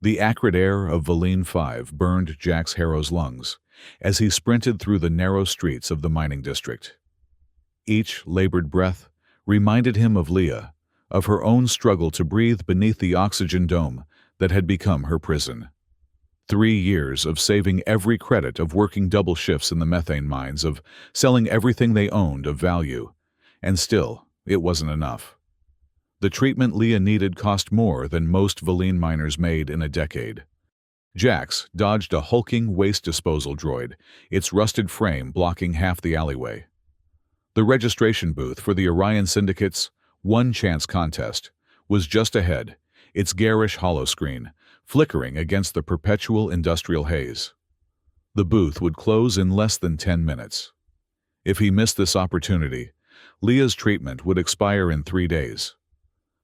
The acrid air of Valine 5 burned Jack's Harrow's lungs as he sprinted through the narrow streets of the mining district. Each labored breath reminded him of Leah, of her own struggle to breathe beneath the oxygen dome that had become her prison. 3 years of saving every credit, of working double shifts in the methane mines, of selling everything they owned of value, and still, it wasn't enough. The treatment Leah needed cost more than most Valine miners made in a decade. Jax dodged a hulking waste disposal droid, its rusted frame blocking half the alleyway. The registration booth for the Orion Syndicate's One Chance contest was just ahead, its garish holoscreen flickering against the perpetual industrial haze. The booth would close in less than 10 minutes. If he missed this opportunity, Leah's treatment would expire in 3 days.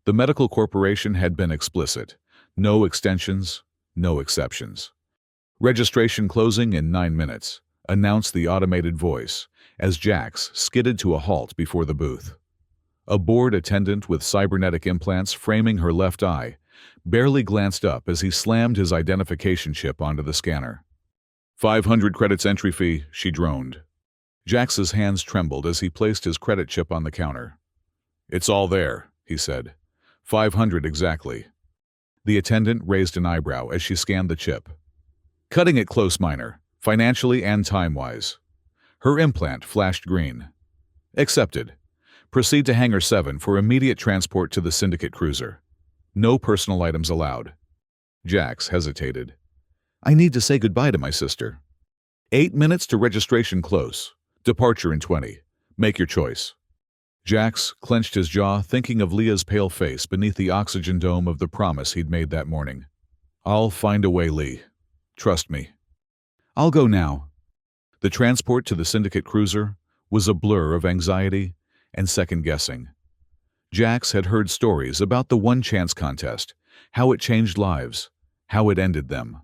The medical corporation had been explicit: no extensions, no exceptions. Registration closing in 9 minutes, announced the automated voice as Jax skidded to a halt before the booth. A board attendant with cybernetic implants framing her left eye barely glanced up as he slammed his identification chip onto the scanner. 500 credits entry fee, she droned. Jax's hands trembled as he placed his credit chip on the counter. It's all there, he said. 500 exactly. The attendant raised an eyebrow as she scanned the chip. Cutting it close, minor, financially and time-wise. Her implant flashed green. Accepted. Proceed to Hangar 7 for immediate transport to the Syndicate cruiser. No personal items allowed. Jax hesitated. I need to say goodbye to my sister. 8 minutes to registration close. Departure in 20. Make your choice. Jax clenched his jaw, thinking of Leah's pale face beneath the oxygen dome of the promise he'd made that morning. I'll find a way, Lee. Trust me. I'll go now. The transport to the Syndicate cruiser was a blur of anxiety and second-guessing. Jax had heard stories about the One Chance contest, how it changed lives, how it ended them.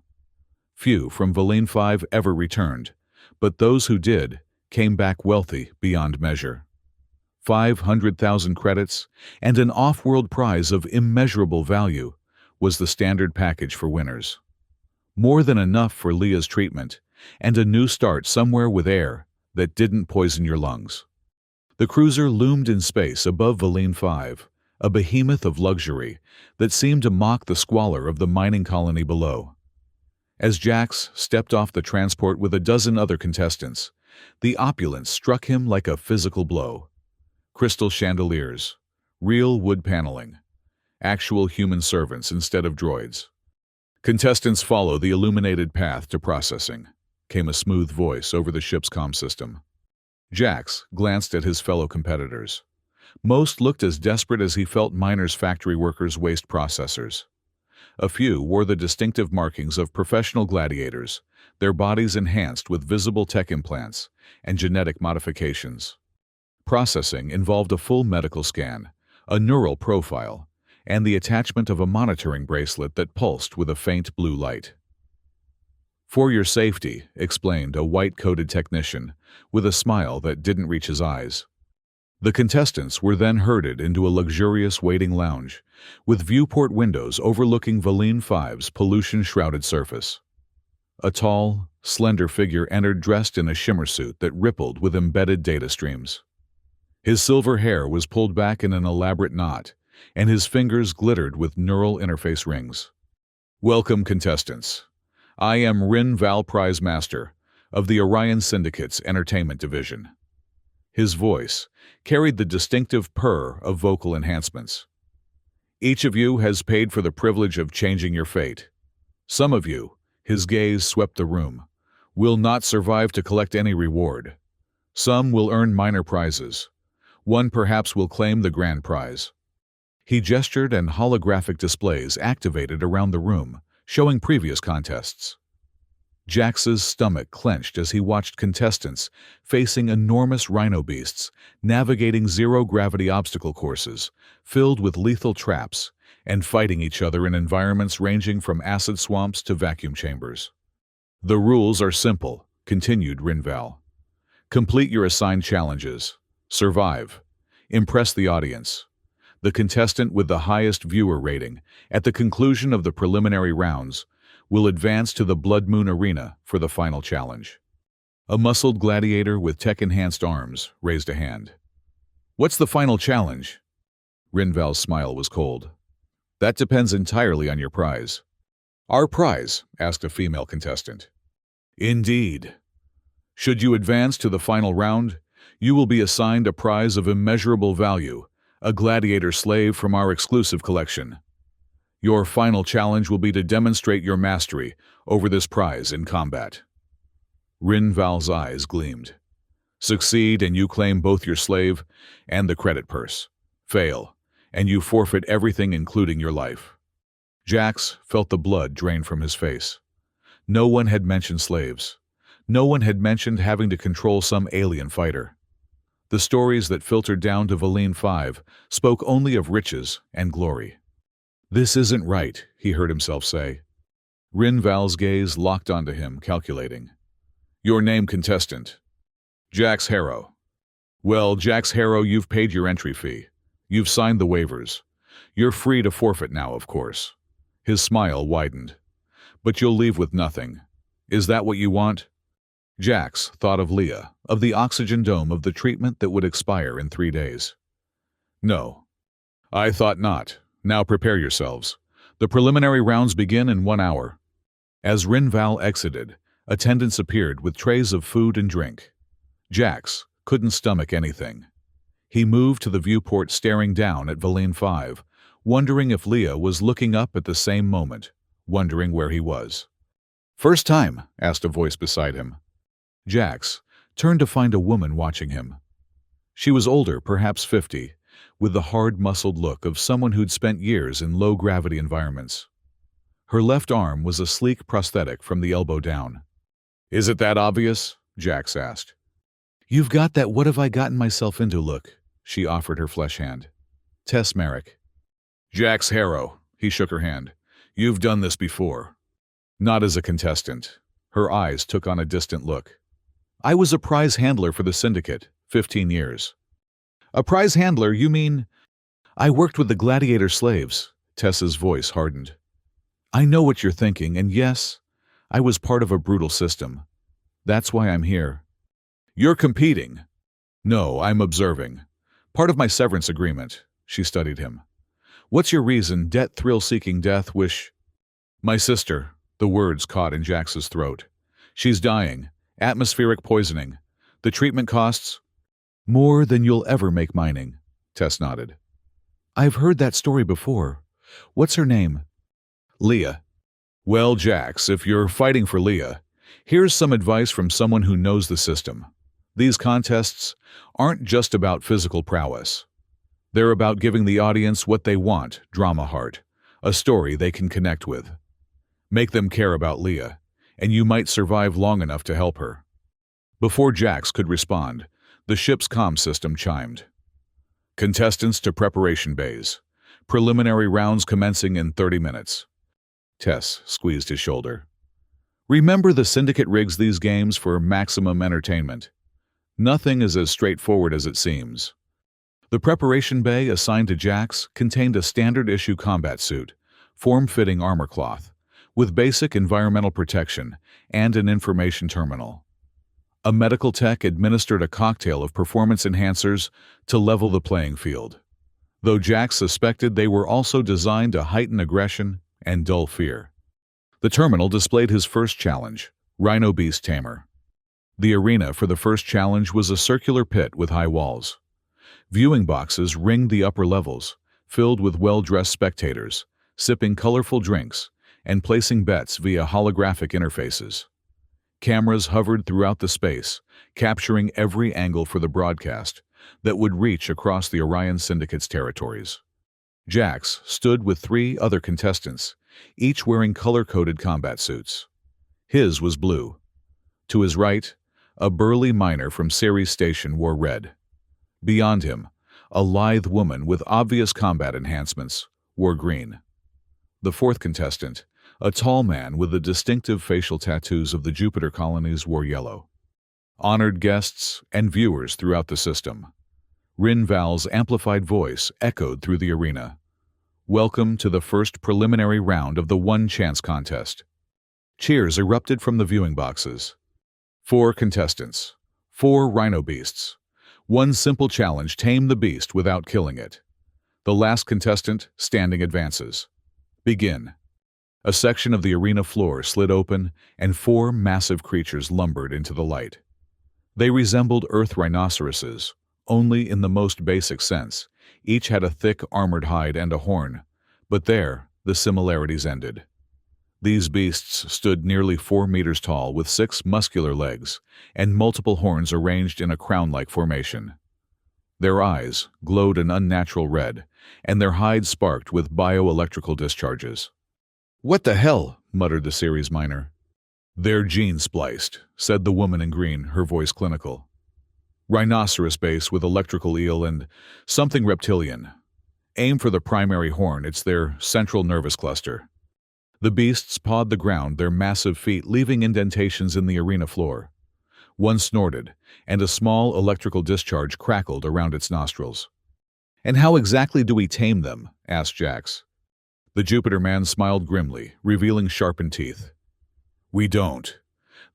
Few from Valine 5 ever returned, but those who did came back wealthy beyond measure. 500,000 credits and an off-world prize of immeasurable value was the standard package for winners. More than enough for Leah's treatment and a new start somewhere with air that didn't poison your lungs. The cruiser loomed in space above Valine 5, a behemoth of luxury that seemed to mock the squalor of the mining colony below. As Jax stepped off the transport with a dozen other contestants, the opulence struck him like a physical blow. Crystal chandeliers, real wood paneling, actual human servants instead of droids. Contestants follow the illuminated path to processing, came a smooth voice over the ship's comm system. Jax glanced at his fellow competitors. Most looked as desperate as he felt miners' factory workers' waste processors. A few wore the distinctive markings of professional gladiators, their bodies enhanced with visible tech implants and genetic modifications. Processing involved a full medical scan, a neural profile, and the attachment of a monitoring bracelet that pulsed with a faint blue light. For your safety, explained a white-coated technician, with a smile that didn't reach his eyes. The contestants were then herded into a luxurious waiting lounge, with viewport windows overlooking Valine 5's pollution-shrouded surface. A tall, slender figure entered dressed in a shimmer suit that rippled with embedded data streams. His silver hair was pulled back in an elaborate knot, and his fingers glittered with neural interface rings. Welcome, contestants. I am Rin Val, Prize Master of the Orion Syndicate's Entertainment Division. His voice carried the distinctive purr of vocal enhancements. Each of you has paid for the privilege of changing your fate. Some of you, his gaze swept the room, will not survive to collect any reward. Some will earn minor prizes. One perhaps will claim the grand prize. He gestured and holographic displays activated around the room, showing previous contests. Jax's stomach clenched as he watched contestants facing enormous rhino beasts, navigating zero-gravity obstacle courses filled with lethal traps and fighting each other in environments ranging from acid swamps to vacuum chambers. The rules are simple, continued Rinval. Complete your assigned challenges. Survive. Impress the audience. The contestant with the highest viewer rating at the conclusion of the preliminary rounds will advance to the Blood Moon Arena for the final challenge. A muscled gladiator with tech-enhanced arms raised a hand. "What's the final challenge?" Rinval's smile was cold. "That depends entirely on your prize." "Our prize?" asked a female contestant. "Indeed. Should you advance to the final round, you will be assigned a prize of immeasurable value, a gladiator slave from our exclusive collection. Your final challenge will be to demonstrate your mastery over this prize in combat." Rinval's eyes gleamed. "Succeed and you claim both your slave and the credit purse. Fail, and you forfeit everything including your life." Jax felt the blood drain from his face. No one had mentioned slaves. No one had mentioned having to control some alien fighter. The stories that filtered down to Valine 5 spoke only of riches and glory. "This isn't right," he heard himself say. Rinval's gaze locked onto him, calculating. "Your name, contestant?" "Jax Harrow." "Well, Jax Harrow, you've paid your entry fee. You've signed the waivers. You're free to forfeit now, of course." His smile widened. "But you'll leave with nothing. Is that what you want?" Jax thought of Leah, of the oxygen dome, of the treatment that would expire in 3 days. "No. I thought not. Now prepare yourselves. The preliminary rounds begin in 1 hour." As Rinval exited, attendants appeared with trays of food and drink. Jax couldn't stomach anything. He moved to the viewport, staring down at Valine 5, wondering if Leah was looking up at the same moment, wondering where he was. "First time?" asked a voice beside him. Jax turned to find a woman watching him. She was older, perhaps 50, with the hard-muscled look of someone who'd spent years in low-gravity environments. Her left arm was a sleek prosthetic from the elbow down. "Is it that obvious?" Jax asked. "You've got that what have I gotten myself into look," she offered her flesh hand. "Tess Merrick." "Jax Harrow," he shook her hand. "You've done this before." "Not as a contestant." Her eyes took on a distant look. "I was a prize handler for the Syndicate, 15 years. "A prize handler, you mean?" "I worked with the gladiator slaves." Tessa's voice hardened. "I know what you're thinking, and yes, I was part of a brutal system. That's why I'm here." "You're competing." "No, I'm observing. Part of my severance agreement." She studied him. "What's your reason? Debt, thrill-seeking, death, wish?" "My sister." The words caught in Jax's throat. "She's dying. Atmospheric poisoning. The treatment costs—" "More than you'll ever make mining," Tess nodded. "I've heard that story before. What's her name?" "Leah." "Well, Jax, if you're fighting for Leah, here's some advice from someone who knows the system. These contests aren't just about physical prowess. They're about giving the audience what they want, drama heart, a story they can connect with. Make them care about Leah, and you might survive long enough to help her." Before Jax could respond, the ship's comm system chimed. "Contestants to preparation bays. Preliminary rounds commencing in 30 minutes. Tess squeezed his shoulder. "Remember, the Syndicate rigs these games for maximum entertainment. Nothing is as straightforward as it seems." The preparation bay assigned to Jax contained a standard-issue combat suit, form-fitting armor cloth, with basic environmental protection and an information terminal. A medical tech administered a cocktail of performance enhancers to level the playing field, though Jax suspected they were also designed to heighten aggression and dull fear. The terminal displayed his first challenge, Rhino Beast Tamer. The arena for the first challenge was a circular pit with high walls. Viewing boxes ringed the upper levels, filled with well-dressed spectators, sipping colorful drinks and placing bets via holographic interfaces. Cameras hovered throughout the space, capturing every angle for the broadcast that would reach across the Orion Syndicate's territories. Jax stood with 3 other contestants, each wearing color-coded combat suits. His was blue. To his right, a burly miner from Ceres Station wore red. Beyond him, a lithe woman with obvious combat enhancements wore green. The 4th contestant, a tall man with the distinctive facial tattoos of the Jupiter colonies, wore yellow. Honored guests and viewers throughout the system. Rinval's amplified voice echoed through the arena. "Welcome to the first preliminary round of the One Chance contest." Cheers erupted from the viewing boxes. 4 contestants. 4 rhino beasts. One simple challenge: tame the beast without killing it. The last contestant, standing, advances. Begin. A section of the arena floor slid open, and 4 massive creatures lumbered into the light. They resembled Earth rhinoceroses, only in the most basic sense. Each had a thick, armored hide and a horn, but there, the similarities ended. These beasts stood nearly 4 meters tall with 6 muscular legs and multiple horns arranged in a crown-like formation. Their eyes glowed an unnatural red, and their hides sparked with bioelectrical discharges. "What the hell?" muttered the series miner. "They're gene-spliced," said the woman in green, her voice clinical. "Rhinoceros base with electrical eel and something reptilian. Aim for the primary horn, it's their central nervous cluster." The beasts pawed the ground, their massive feet leaving indentations in the arena floor. One snorted, and a small electrical discharge crackled around its nostrils. "And how exactly do we tame them?" asked Jax. The Jupiter man smiled grimly, revealing sharpened teeth. "We don't.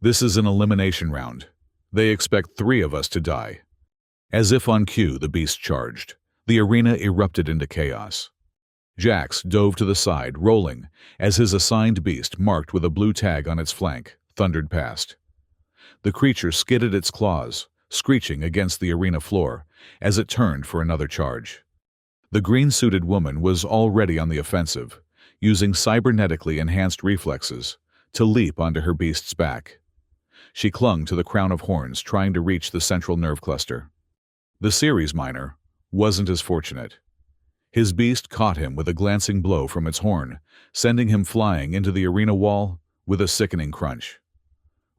This is an elimination round. They expect 3 of us to die." As if on cue, the beast charged. The arena erupted into chaos. Jax dove to the side, rolling, as his assigned beast, marked with a blue tag on its flank, thundered past. The creature skidded its claws, screeching against the arena floor, as it turned for another charge. The green-suited woman was already on the offensive, using cybernetically enhanced reflexes to leap onto her beast's back. She clung to the crown of horns, trying to reach the central nerve cluster. The series miner wasn't as fortunate. His beast caught him with a glancing blow from its horn, sending him flying into the arena wall with a sickening crunch.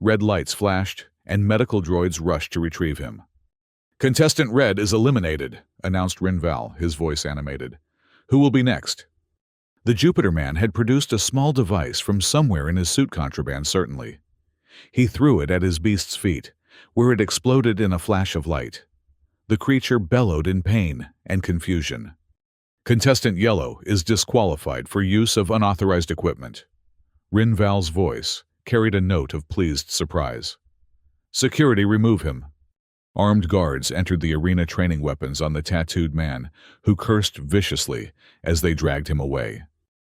Red lights flashed, and medical droids rushed to retrieve him. "Contestant Red is eliminated," announced Rinval, his voice animated. "Who will be next?" The Jupiter man had produced a small device from somewhere in his suit contraband, certainly. He threw it at his beast's feet, where it exploded in a flash of light. The creature bellowed in pain and confusion. "Contestant Yellow is disqualified for use of unauthorized equipment." Rinval's voice carried a note of pleased surprise. "Security, remove him." Armed guards entered the arena, training weapons on the tattooed man, who cursed viciously as they dragged him away.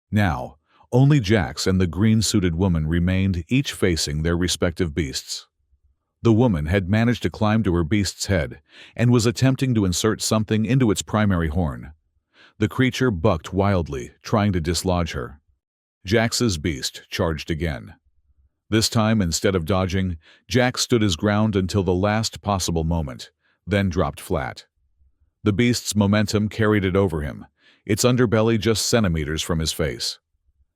Now, only Jax and the green-suited woman remained, each facing their respective beasts. The woman had managed to climb to her beast's head and was attempting to insert something into its primary horn. The creature bucked wildly, trying to dislodge her. Jax's beast charged again. This time, instead of dodging, Jax stood his ground until the last possible moment, then dropped flat. The beast's momentum carried it over him, its underbelly just centimeters from his face.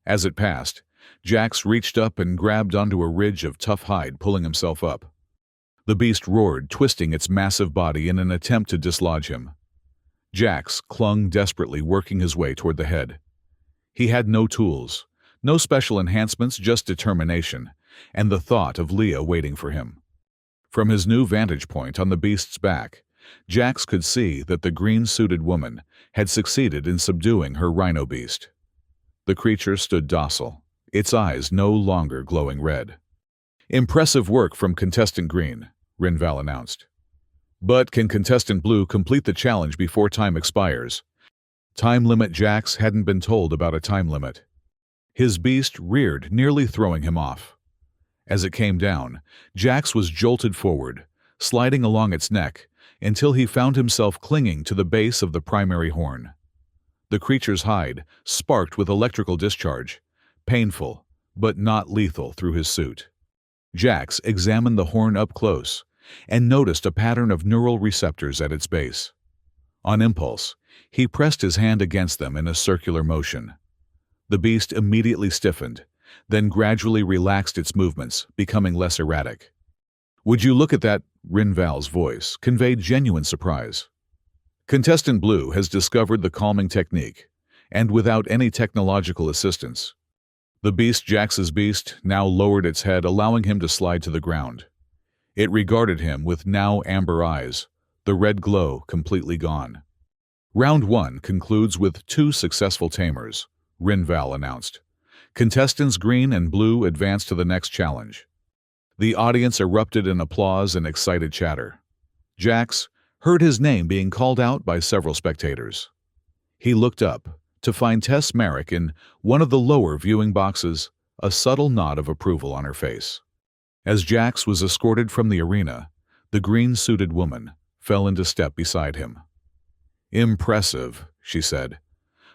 As it passed, Jax reached up and grabbed onto a ridge of tough hide, pulling himself up. The beast roared, twisting its massive body in an attempt to dislodge him. Jax clung desperately, working his way toward the head. He had no tools, no special enhancements, just determination, and the thought of Leah waiting for him. From his new vantage point on the beast's back, Jax could see that the green-suited woman had succeeded in subduing her rhino beast. The creature stood docile, its eyes no longer glowing red. "Impressive work from Contestant Green," Rinval announced. "But can Contestant Blue complete the challenge before time expires?" Time limit? Jax hadn't been told about a time limit. His beast reared, nearly throwing him off. As it came down, Jax was jolted forward, sliding along its neck, until he found himself clinging to the base of the primary horn. The creature's hide sparked with electrical discharge, painful, but not lethal, through his suit. Jax examined the horn up close and noticed a pattern of neural receptors at its base. On impulse, he pressed his hand against them in a circular motion. The beast immediately stiffened, then gradually relaxed its movements, becoming less erratic. "Would you look at that?" Rinval's voice conveyed genuine surprise. "Contestant Blue has discovered the calming technique, and without any technological assistance." The beast, Jax's beast, now lowered its head, allowing him to slide to the ground. It regarded him with now amber eyes, the red glow completely gone. Round 1 concludes with 2 successful tamers, Rinval announced. Contestants green and blue advance to the next challenge. The audience erupted in applause and excited chatter. Jax heard his name being called out by several spectators. He looked up to find Tess Merrick in one of the lower viewing boxes, a subtle nod of approval on her face. As Jax was escorted from the arena, the green-suited woman fell into step beside him. "Impressive," she said,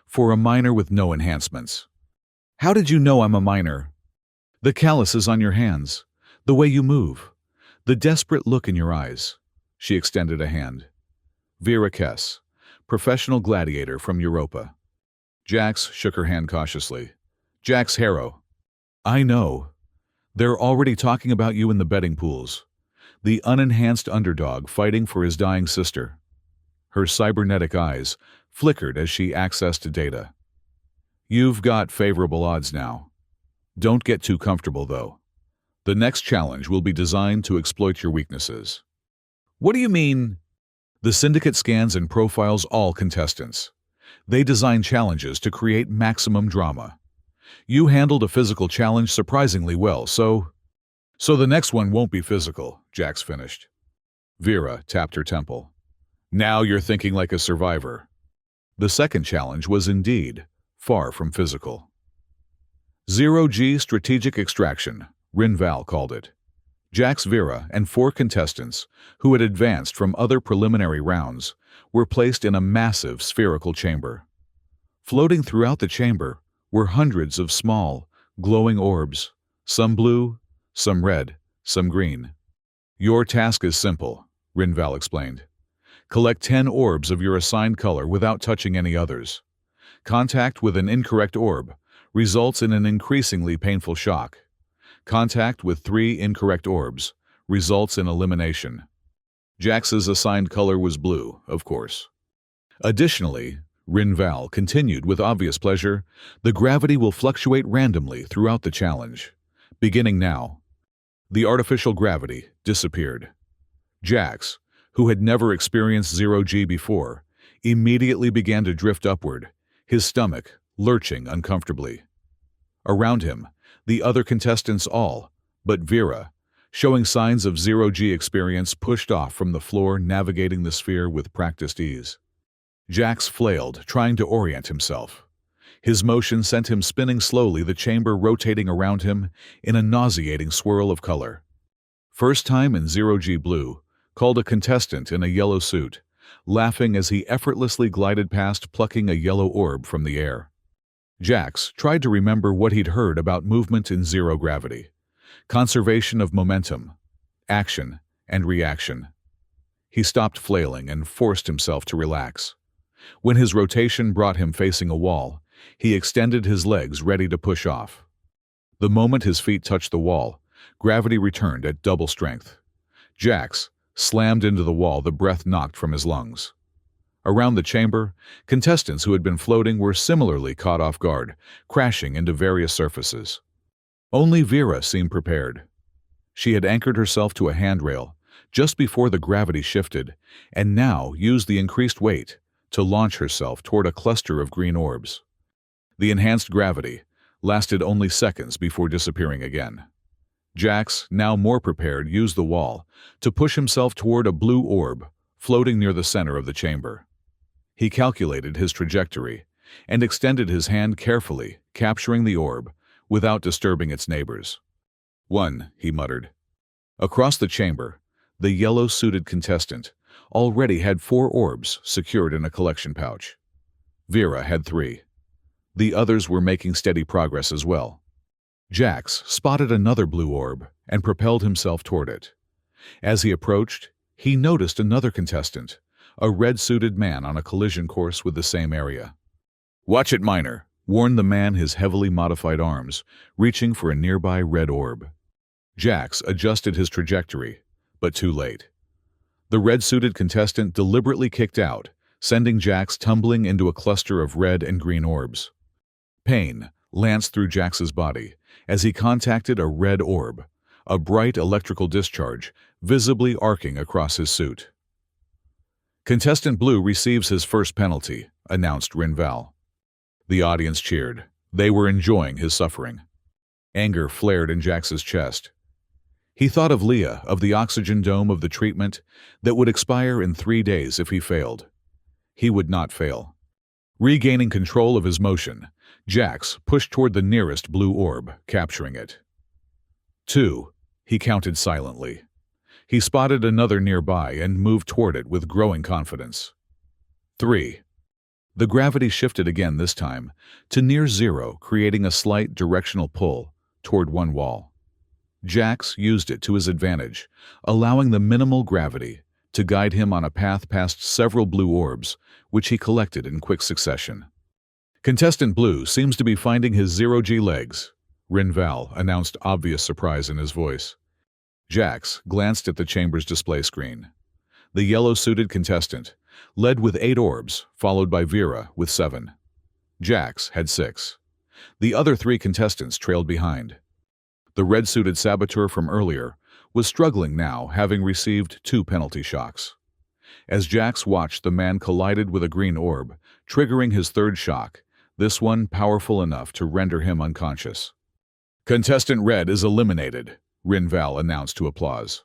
"for a minor with no enhancements." "How did you know I'm a minor?" "The calluses on your hands, the way you move, the desperate look in your eyes." She extended a hand. Vera Kess, professional gladiator from Europa. Jax shook her hand cautiously. "Jax Harrow." "I know. They're already talking about you in the betting pools. The unenhanced underdog fighting for his dying sister." Her cybernetic eyes flickered as she accessed data. "You've got favorable odds now. Don't get too comfortable, though. The next challenge will be designed to exploit your weaknesses." "What do you mean?" "The syndicate scans and profiles all contestants. They design challenges to create maximum drama. You handled a physical challenge surprisingly well, so the next one won't be physical," Jax finished. Vera tapped her temple. "Now you're thinking like a survivor." The second challenge was indeed far from physical. Zero-G strategic extraction, Rinval called it. Jax, Vera, and 4 contestants, who had advanced from other preliminary rounds, were placed in a massive spherical chamber. Floating throughout the chamber were hundreds of small, glowing orbs, some blue, some red, some green. "Your task is simple," Rinval explained. "Collect 10 orbs of your assigned color without touching any others. Contact with an incorrect orb results in an increasingly painful shock. Contact with 3 incorrect orbs results in elimination." Jax's assigned color was blue, of course. "Additionally," Rinval continued with obvious pleasure, "the gravity will fluctuate randomly throughout the challenge. Beginning now." The artificial gravity disappeared. Jax, who had never experienced zero-G before, immediately began to drift upward, his stomach lurching uncomfortably. Around him, the other contestants all, but Vera, showing signs of zero-G experience, pushed off from the floor, navigating the sphere with practiced ease. Jax flailed, trying to orient himself. His motion sent him spinning slowly, the chamber rotating around him in a nauseating swirl of color. "First time in zero-G blue," called a contestant in a yellow suit, laughing as he effortlessly glided past, plucking a yellow orb from the air. Jax tried to remember what he'd heard about movement in zero gravity. Conservation of momentum, action, and reaction. He stopped flailing and forced himself to relax. When his rotation brought him facing a wall, he extended his legs, ready to push off. The moment his feet touched the wall, gravity returned at double strength. Jax slammed into the wall, the breath knocked from his lungs. Around the chamber, contestants who had been floating were similarly caught off guard, crashing into various surfaces. Only Vera seemed prepared. She had anchored herself to a handrail just before the gravity shifted, and now used the increased weight to launch herself toward a cluster of green orbs. The enhanced gravity lasted only seconds before disappearing again. Jax, now more prepared, used the wall to push himself toward a blue orb floating near the center of the chamber. He calculated his trajectory and extended his hand carefully, capturing the orb without disturbing its neighbors. "One," he muttered. Across the chamber, the yellow-suited contestant already had 4 orbs secured in a collection pouch. Vera had 3. The others were making steady progress as well. Jax spotted another blue orb and propelled himself toward it. As he approached, he noticed another contestant, a red-suited man on a collision course with the same area. "Watch it, Miner," warned the man, his heavily modified arms reaching for a nearby red orb. Jax adjusted his trajectory, but too late. The red-suited contestant deliberately kicked out, sending Jax tumbling into a cluster of red and green orbs. Pain lanced through Jax's body as he contacted a red orb, a bright electrical discharge visibly arcing across his suit. Contestant Blue receives his first penalty, announced Rinval. The audience cheered. They were enjoying his suffering. Anger flared in Jax's chest. He thought of Leah, of the oxygen dome, of the treatment that would expire in 3 days if he failed. He would not fail. Regaining control of his motion, Jax pushed toward the nearest blue orb, capturing it. 2, he counted silently. He spotted another nearby and moved toward it with growing confidence. 3. The gravity shifted again this time, to near zero, creating a slight directional pull toward one wall. Jax used it to his advantage, allowing the minimal gravity to guide him on a path past several blue orbs, which he collected in quick succession. Contestant Blue seems to be finding his zero-G legs, Rinval announced, obvious surprise in his voice. Jax glanced at the chamber's display screen. The yellow-suited contestant led with 8 orbs, followed by Vera with 7. Jax had 6. The other 3 contestants trailed behind. The red-suited saboteur from earlier was struggling now, having received 2 penalty shocks. As Jax watched, the man collided with a green orb, triggering his 3rd shock, this one powerful enough to render him unconscious. Contestant Red is eliminated, Rinval announced to applause.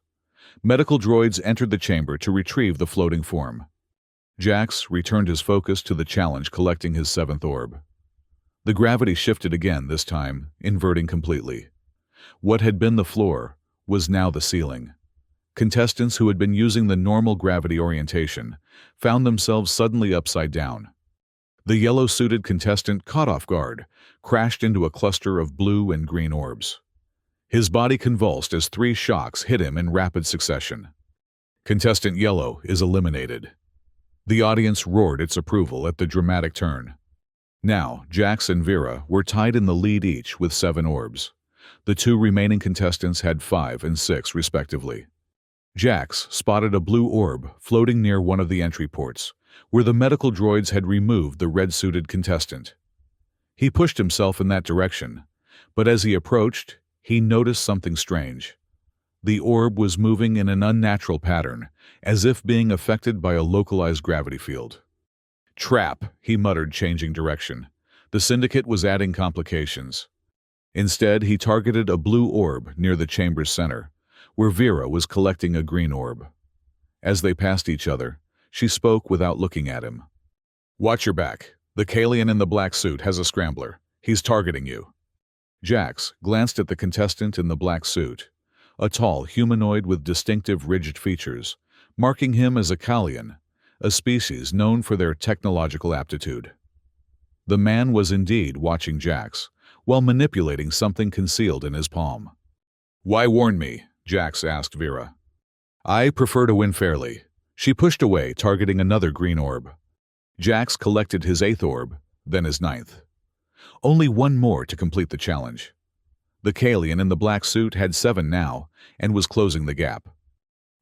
Medical droids entered the chamber to retrieve the floating form. Jax returned his focus to the challenge, collecting his 7th orb. The gravity shifted again, this time inverting completely. What had been the floor was now the ceiling. Contestants who had been using the normal gravity orientation found themselves suddenly upside down. The yellow-suited contestant, caught off guard, crashed into a cluster of blue and green orbs. His body convulsed as 3 shocks hit him in rapid succession. Contestant Yellow is eliminated. The audience roared its approval at the dramatic turn. Now, Jax and Vera were tied in the lead, each with 7 orbs. The 2 remaining contestants had 5 and 6 respectively. Jax spotted a blue orb floating near one of the entry ports, where the medical droids had removed the red-suited contestant. He pushed himself in that direction, but as he approached, he noticed something strange. The orb was moving in an unnatural pattern, as if being affected by a localized gravity field. "Trap," he muttered, changing direction. The Syndicate was adding complications. Instead, he targeted a blue orb near the chamber's center, where Vera was collecting a green orb. As they passed each other, she spoke without looking at him. "Watch your back. The Kalian in the black suit has a scrambler. He's targeting you." Jax glanced at the contestant in the black suit, a tall humanoid with distinctive rigid features, marking him as a Kalian, a species known for their technological aptitude. The man was indeed watching Jax, while manipulating something concealed in his palm. "Why warn me?" Jax asked Vera. "I prefer to win fairly." She pushed away, targeting another green orb. Jax collected his 8th orb, then his 9th. Only 1 more to complete the challenge. The Kalian in the black suit had 7 now, and was closing the gap.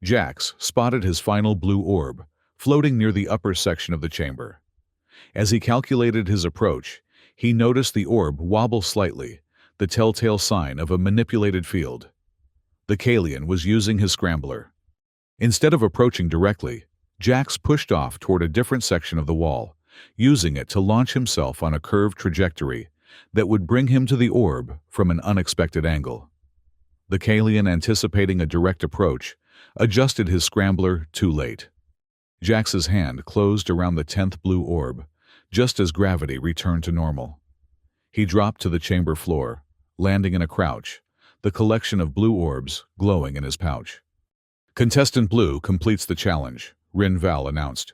Jax spotted his final blue orb, floating near the upper section of the chamber. As he calculated his approach, he noticed the orb wobble slightly, the telltale sign of a manipulated field. The Kalian was using his scrambler. Instead of approaching directly, Jax pushed off toward a different section of the wall, using it to launch himself on a curved trajectory that would bring him to the orb from an unexpected angle. The Kalian, anticipating a direct approach, adjusted his scrambler too late. Jax's hand closed around the 10th blue orb, just as gravity returned to normal. He dropped to the chamber floor, landing in a crouch, the collection of blue orbs glowing in his pouch. "Contestant Blue completes the challenge," Rinval announced,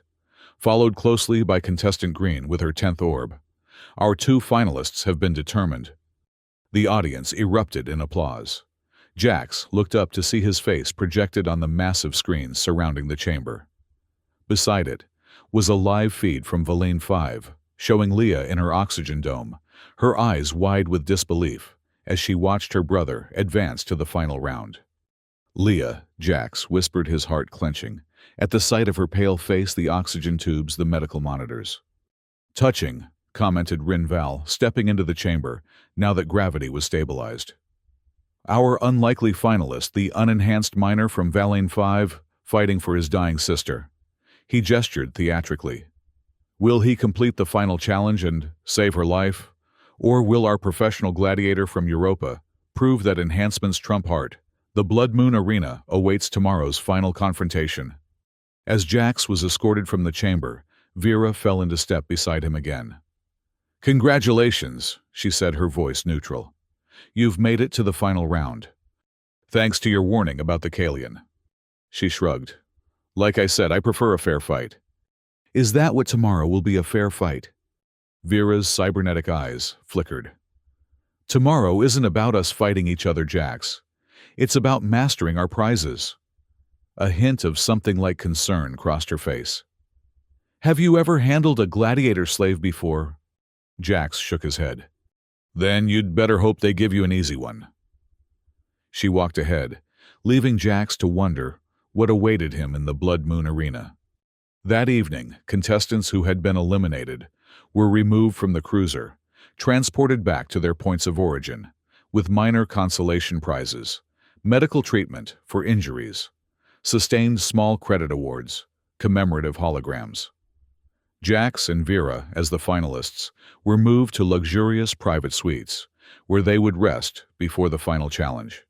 followed closely by Contestant Green with her 10th orb. "Our 2 finalists have been determined." The audience erupted in applause. Jax looked up to see his face projected on the massive screens surrounding the chamber. Beside it was a live feed from Valine 5, showing Leah in her oxygen dome, her eyes wide with disbelief as she watched her brother advance to the final round. "Leah," Jax whispered, his heart clenching, at the sight of her pale face, the oxygen tubes, the medical monitors. "Touching," commented Rinval, stepping into the chamber, now that gravity was stabilized. "Our unlikely finalist, the unenhanced miner from Valine 5, fighting for his dying sister. He gestured theatrically. Will he complete the final challenge and save her life? Or will our professional gladiator from Europa prove that enhancements trump heart? The Blood Moon Arena awaits tomorrow's final confrontation. As Jax was escorted from the chamber, Vera fell into step beside him again. "Congratulations," she said, her voice neutral. "You've made it to the final round. Thanks to your warning about the Kalian." She shrugged. "Like I said, I prefer a fair fight." "Is that what tomorrow will be, a fair fight?" Vera's cybernetic eyes flickered. "Tomorrow isn't about us fighting each other, Jax. It's about mastering our prizes." A hint of something like concern crossed her face. "Have you ever handled a gladiator slave before?" Jax shook his head. "Then you'd better hope they give you an easy one." She walked ahead, leaving Jax to wonder what awaited him in the Blood Moon Arena. That evening, contestants who had been eliminated were removed from the cruiser, transported back to their points of origin, with minor consolation prizes, medical treatment for injuries, sustained small credit awards, commemorative holograms. Jax and Vera, as the finalists, were moved to luxurious private suites, where they would rest before the final challenge.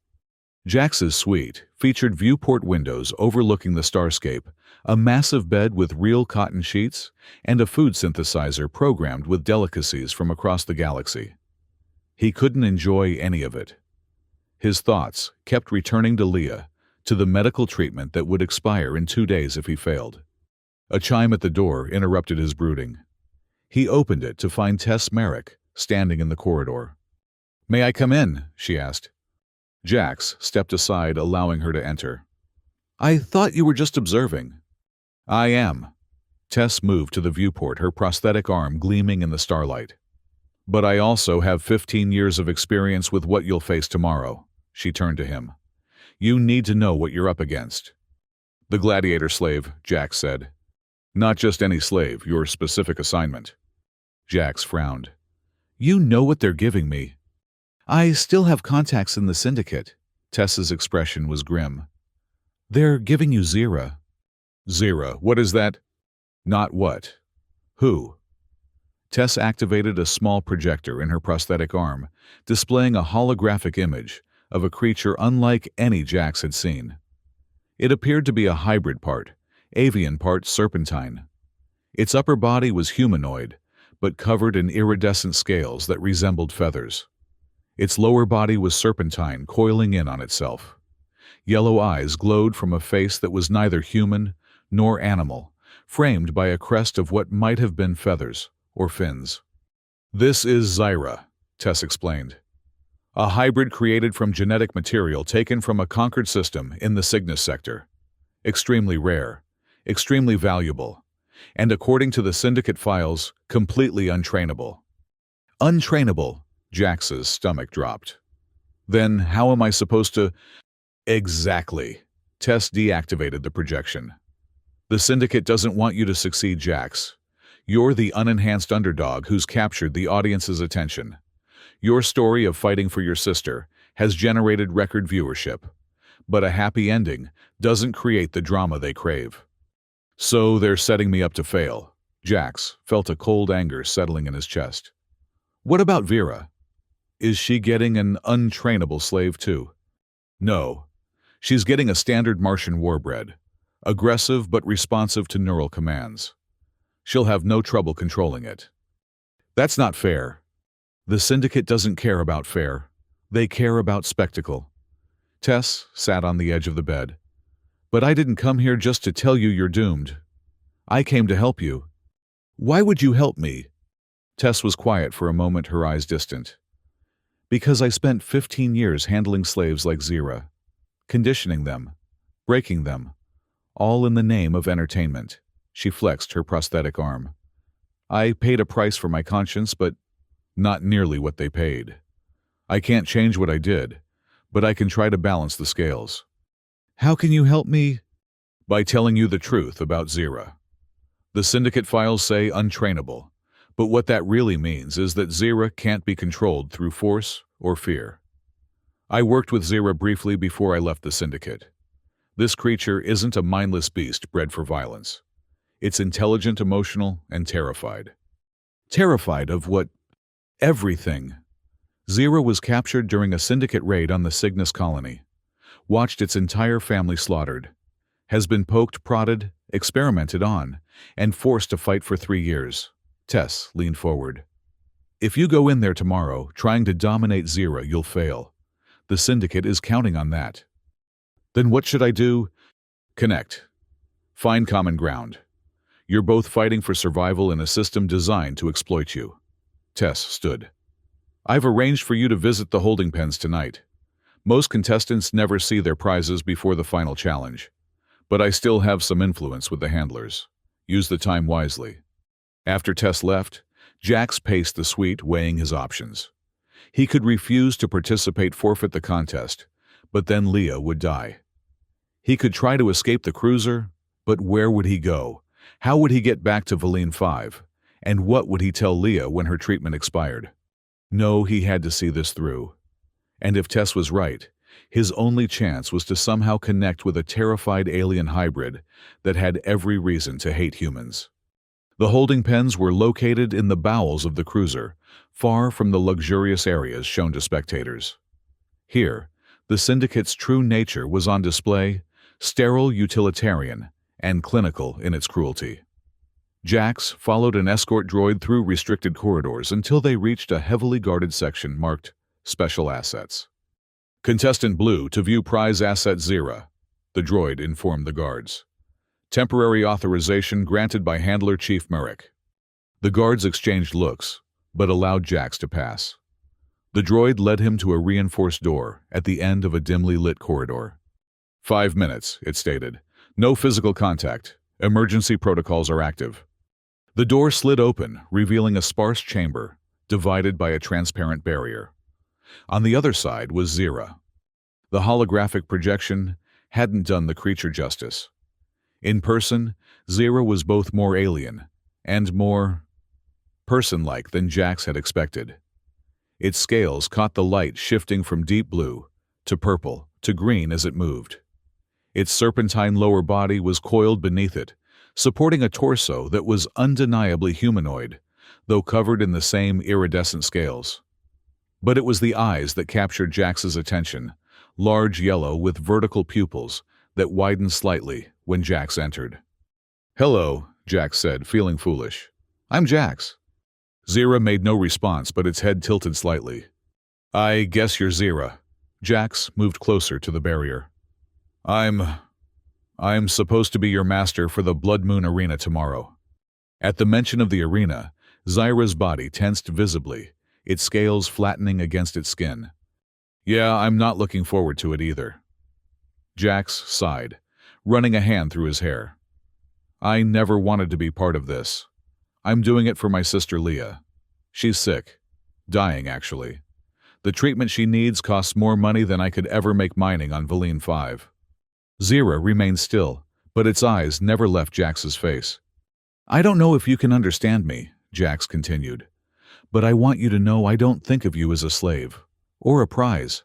Jax's suite featured viewport windows overlooking the starscape, a massive bed with real cotton sheets, and a food synthesizer programmed with delicacies from across the galaxy. He couldn't enjoy any of it. His thoughts kept returning to Leah, to the medical treatment that would expire in 2 days if he failed. A chime at the door interrupted his brooding. He opened it to find Tess Merrick standing in the corridor. "May I come in?" she asked. Jax stepped aside, allowing her to enter. "I thought you were just observing." "I am." Tess moved to the viewport, her prosthetic arm gleaming in the starlight. "But I also have 15 years of experience with what you'll face tomorrow." She turned to him. "You need to know what you're up against." "The gladiator slave," Jax said. "Not just any slave, your specific assignment." Jax frowned. "You know what they're giving me." "I still have contacts in the syndicate." Tess's expression was grim. "They're giving you Zira." "Zira? What is that?" "Not what. Who?" Tess activated a small projector in her prosthetic arm, displaying a holographic image of a creature unlike any Jax had seen. It appeared to be a hybrid part, avian part serpentine. Its upper body was humanoid, but covered in iridescent scales that resembled feathers. Its lower body was serpentine, coiling in on itself. Yellow eyes glowed from a face that was neither human nor animal, framed by a crest of what might have been feathers or fins. "This is Zyra," Tess explained. "A hybrid created from genetic material taken from a conquered system in the Cygnus sector. Extremely rare, extremely valuable, and according to the Syndicate files, completely untrainable." "Untrainable?" Jax's stomach dropped. "Then how am I supposed to—" "Exactly." Tess deactivated the projection. "The Syndicate doesn't want you to succeed, Jax. You're the unenhanced underdog who's captured the audience's attention. Your story of fighting for your sister has generated record viewership, but a happy ending doesn't create the drama they crave. So they're setting me up to fail." Jax felt a cold anger settling in his chest. "What about Vera? Is she getting an untrainable slave too?" "No. She's getting a standard Martian warbred, aggressive but responsive to neural commands. She'll have no trouble controlling it." "That's not fair." "The Syndicate doesn't care about fair. They care about spectacle." Tess sat on the edge of the bed. "But I didn't come here just to tell you you're doomed. I came to help you." "Why would you help me?" Tess was quiet for a moment, her eyes distant. "Because I spent 15 years handling slaves like Zira, conditioning them, breaking them, all in the name of entertainment." She flexed her prosthetic arm. "I paid a price for my conscience, but not nearly what they paid. I can't change what I did, but I can try to balance the scales." "How can you help me?" "By telling you the truth about Zira. The Syndicate files say untrainable, but what that really means is that Zira can't be controlled through force or fear. I worked with Zira briefly before I left the Syndicate. This creature isn't a mindless beast bred for violence. It's intelligent, emotional, and terrified. Terrified of what? Everything. Zira was captured during a syndicate raid on the Cygnus colony, watched its entire family slaughtered, has been poked, prodded, experimented on, and forced to fight for 3 years. Tess leaned forward. If you go in there tomorrow trying to dominate Zira, you'll fail. The syndicate is counting on that. Then what should I do? Connect. Find common ground. You're both fighting for survival in a system designed to exploit you. Tess stood. I've arranged for you to visit the holding pens tonight. Most contestants never see their prizes before the final challenge. But I still have some influence with the handlers. Use the time wisely. After Tess left, Jax paced the suite, weighing his options. He could refuse to participate, forfeit the contest, but then Leah would die. He could try to escape the cruiser, but where would he go? How would he get back to Valine 5? And what would he tell Leah when her treatment expired? No, he had to see this through. And if Tess was right, his only chance was to somehow connect with a terrified alien hybrid that had every reason to hate humans. The holding pens were located in the bowels of the cruiser, far from the luxurious areas shown to spectators. Here, the syndicate's true nature was on display, sterile, utilitarian, and clinical in its cruelty. Jax followed an escort droid through restricted corridors until they reached a heavily guarded section marked Special Assets. Contestant Blue to view prize asset Zira, the droid informed the guards. Temporary authorization granted by Handler Chief Merrick. The guards exchanged looks, but allowed Jax to pass. The droid led him to a reinforced door at the end of a dimly lit corridor. 5 minutes, it stated. No physical contact. Emergency protocols are active. The door slid open, revealing a sparse chamber, divided by a transparent barrier. On the other side was Zira. The holographic projection hadn't done the creature justice. In person, Zira was both more alien and more person-like than Jax had expected. Its scales caught the light shifting from deep blue to purple to green as it moved. Its serpentine lower body was coiled beneath it, supporting a torso that was undeniably humanoid, though covered in the same iridescent scales. But it was the eyes that captured Jax's attention, large yellow with vertical pupils that widened slightly when Jax entered. "Hello," Jax said, feeling foolish. "I'm Jax." Zira made no response, but its head tilted slightly. "I guess you're Zira." Jax moved closer to the barrier. I'm supposed to be your master for the Blood Moon Arena tomorrow." At the mention of the arena, Zira's body tensed visibly, its scales flattening against its skin. "Yeah, I'm not looking forward to it either." Jax sighed, running a hand through his hair. "I never wanted to be part of this. I'm doing it for my sister Leah. She's sick. Dying, actually. The treatment she needs costs more money than I could ever make mining on Valine 5. Zira remained still, but its eyes never left Jax's face. "I don't know if you can understand me," Jax continued, "but I want you to know I don't think of you as a slave, or a prize.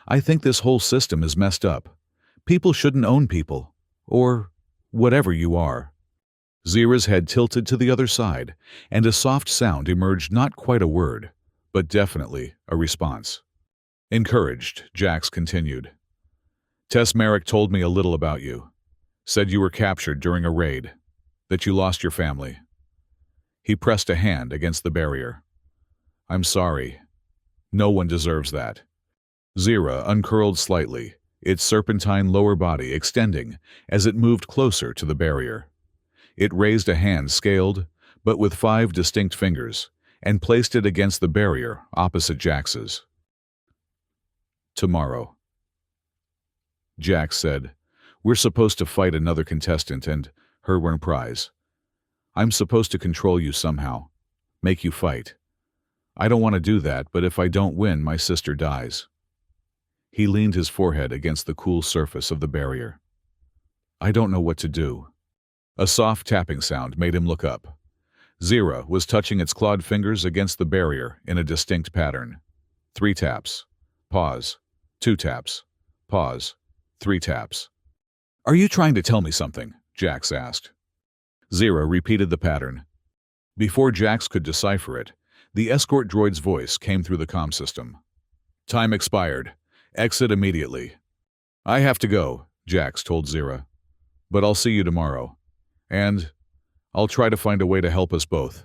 I think this whole system is messed up. People shouldn't own people, or whatever you are." Zira's head tilted to the other side, and a soft sound emerged, not quite a word, but definitely a response. Encouraged, Jax continued. "Tess Merrick told me a little about you. Said you were captured during a raid, that you lost your family." He pressed a hand against the barrier. "I'm sorry. No one deserves that." Zira uncurled slightly, its serpentine lower body extending as it moved closer to the barrier. It raised a hand scaled, but with 5 distinct fingers, and placed it against the barrier opposite Jax's. "Tomorrow," Jax said, "we're supposed to fight another contestant and her win prize. I'm supposed to control you somehow, make you fight. I don't want to do that, but if I don't win, my sister dies." He leaned his forehead against the cool surface of the barrier. "I don't know what to do." A soft tapping sound made him look up. Zira was touching its clawed fingers against the barrier in a distinct pattern. 3 taps. Pause. 2 taps. Pause. 3 taps. "Are you trying to tell me something?" Jax asked. Zira repeated the pattern. Before Jax could decipher it, the escort droid's voice came through the comm system. Time expired. Exit immediately. I have to go, Jax told Zira. But I'll see you tomorrow. And I'll try to find a way to help us both.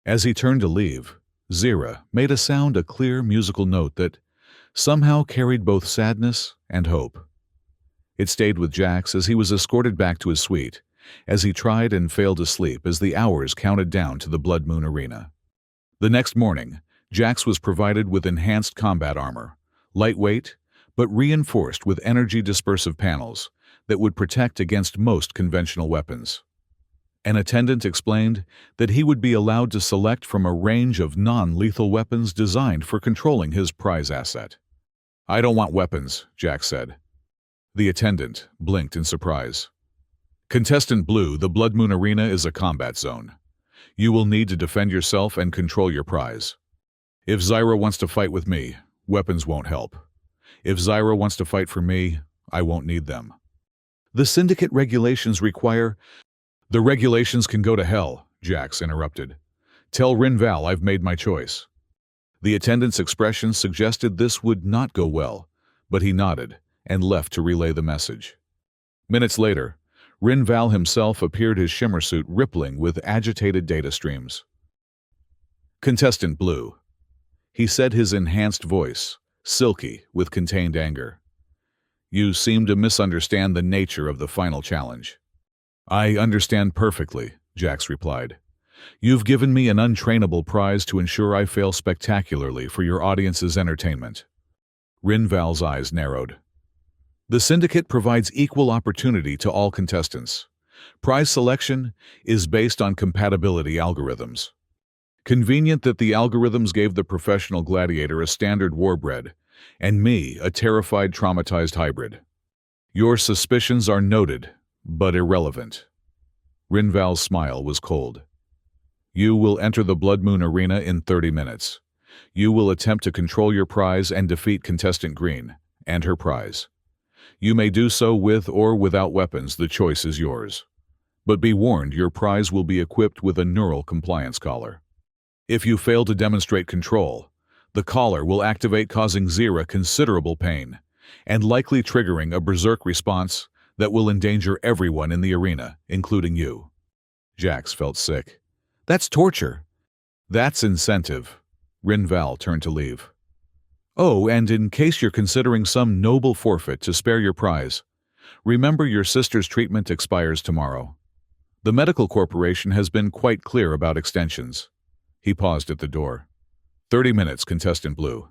As he turned to leave, Zira made a clear musical note that somehow carried both sadness and hope. It stayed with Jax as he was escorted back to his suite, as he tried and failed to sleep as the hours counted down to the Blood Moon Arena. The next morning, Jax was provided with enhanced combat armor, lightweight, but reinforced with energy-dispersive panels that would protect against most conventional weapons. An attendant explained that he would be allowed to select from a range of non-lethal weapons designed for controlling his prize asset. I don't want weapons, Jax said. The attendant blinked in surprise. Contestant Blue, the Blood Moon Arena is a combat zone. You will need to defend yourself and control your prize. If Zira wants to fight with me, weapons won't help. If Zira wants to fight for me, I won't need them. The Syndicate regulations require— The regulations can go to hell, Jax interrupted. Tell Rinval I've made my choice. The attendant's expression suggested this would not go well, but he nodded and left to relay the message. Minutes later, Rinval himself appeared, his shimmer suit rippling with agitated data streams. Contestant Blue, he said, his enhanced voice silky with contained anger. You seem to misunderstand the nature of the final challenge. I understand perfectly, Jax replied. You've given me an untrainable prize to ensure I fail spectacularly for your audience's entertainment. Rinval's eyes narrowed. The Syndicate provides equal opportunity to all contestants. Prize selection is based on compatibility algorithms. Convenient that the algorithms gave the professional gladiator a standard warbred, and me a terrified, traumatized hybrid. Your suspicions are noted, but irrelevant. Rinval's smile was cold. You will enter the Blood Moon Arena in 30 minutes. You will attempt to control your prize and defeat contestant Green and her prize. You may do so with or without weapons, the choice is yours. But be warned, your prize will be equipped with a neural compliance collar. If you fail to demonstrate control, the collar will activate, causing Zira considerable pain, and likely triggering a berserk response that will endanger everyone in the arena, including you. Jax felt sick. That's torture. That's incentive. Rinval turned to leave. Oh, and in case you're considering some noble forfeit to spare your prize, remember your sister's treatment expires tomorrow. The medical corporation has been quite clear about extensions. He paused at the door. 30 minutes, Contestant Blue.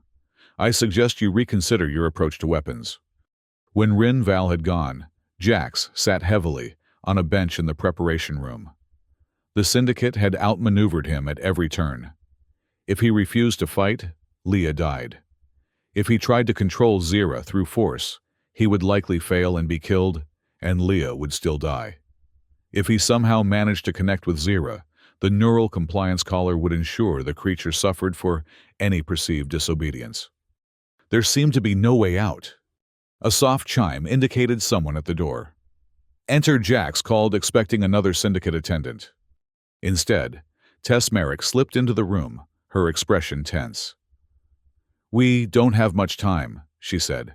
I suggest you reconsider your approach to weapons. When Rinval had gone, Jax sat heavily on a bench in the preparation room. The Syndicate had outmaneuvered him at every turn. If he refused to fight, Leah died. If he tried to control Zira through force, he would likely fail and be killed, and Leah would still die. If he somehow managed to connect with Zira, the neural compliance collar would ensure the creature suffered for any perceived disobedience. There seemed to be no way out. A soft chime indicated someone at the door. Enter, Jax called, expecting another Syndicate attendant. Instead, Tess Merrick slipped into the room, her expression tense. We don't have much time, she said.